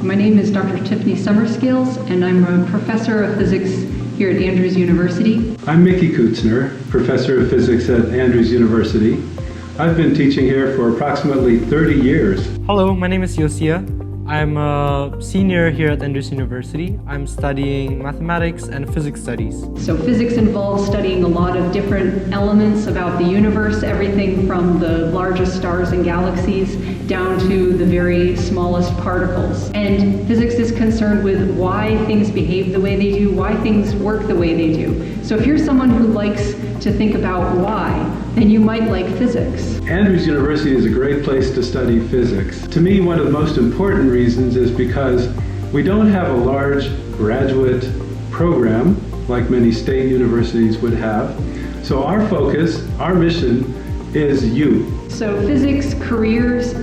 My name is Dr. Tiffany Summerscales, and I'm a professor of physics here at Andrews University. I'm Mickey Kutzner, professor of physics at Andrews University. I've been teaching here for approximately 30 years. Hello, my name is Yosia. I'm a senior here at Andrews University. I'm studying mathematics and physics studies. So physics involves studying a lot of different elements about the universe, everything from the largest stars and galaxies down to the very smallest particles. And physics is concerned with why things behave the way they do, why things work the way they do. So if you're someone who likes to think about why, then you might like physics. Andrews University is a great place to study physics. To me, one of the most important reasons is because we don't have a large graduate program like many state universities would have. So our focus, our mission is you. So physics careers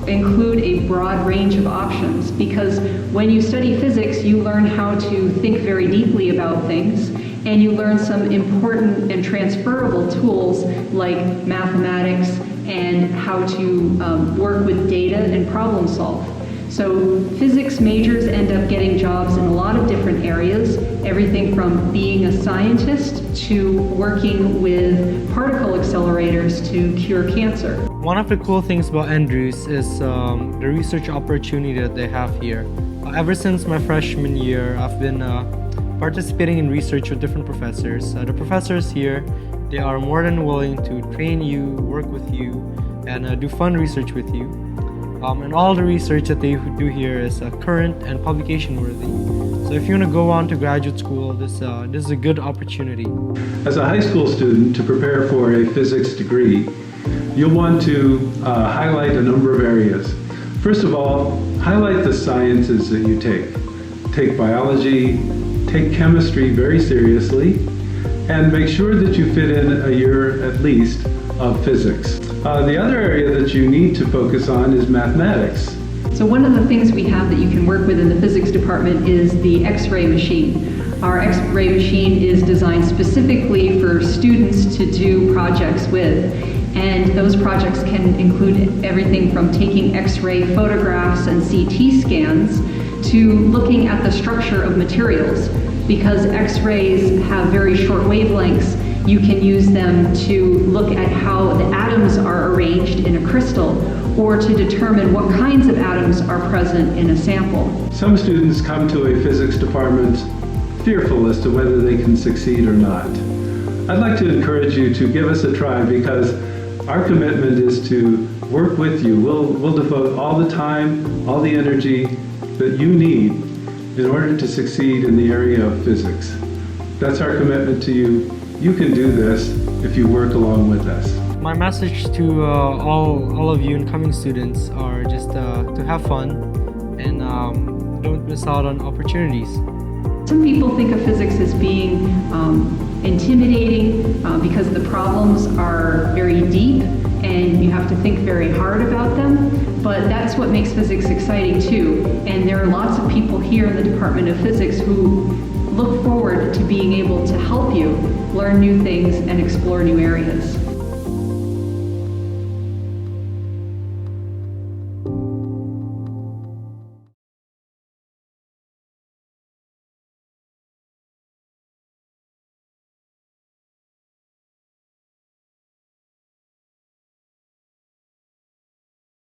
include a broad range of options, because when you study physics, you learn how to think very deeply about things, and you learn some important and transferable tools like mathematics and how to work with data and problem solve. So physics majors end up getting jobs in a lot of different areas, everything from being a scientist to working with particle accelerators to cure cancer. One of the cool things about Andrews is the research opportunity that they have here. Ever since my freshman year, I've been participating in research with different professors. The professors here, they are more than willing to train you, work with you, and do fun research with you. And all the research that they do here is current and publication worthy. So if you want to go on to graduate school, this is a good opportunity. As a high school student, to prepare for a physics degree, you'll want to highlight a number of areas. First of all, highlight the sciences that you take. Take biology, take chemistry very seriously, and make sure that you fit in a year at least of physics. The other area that you need to focus on is mathematics. So one of the things we have that you can work with in the physics department is the X-ray machine. Our X-ray machine is designed specifically for students to do projects with. And those projects can include everything from taking X-ray photographs and CT scans to looking at the structure of materials. Because X-rays have very short wavelengths, you can use them to look at how the atoms are arranged in a crystal, or to determine what kinds of atoms are present in a sample. Some students come to a physics department fearful as to whether they can succeed or not. I'd like to encourage you to give us a try, because our commitment is to work with you. We'll devote all the time, all the energy that you need in order to succeed in the area of physics. That's our commitment to you. You can do this if you work along with us. My message to all of you incoming students are just to have fun and don't miss out on opportunities. Some people think of physics as being intimidating because the problems are very deep and you have to think very hard about them, but that's what makes physics exciting too. And there are lots of people here in the Department of Physics who look forward to being able to help you learn new things and explore new areas.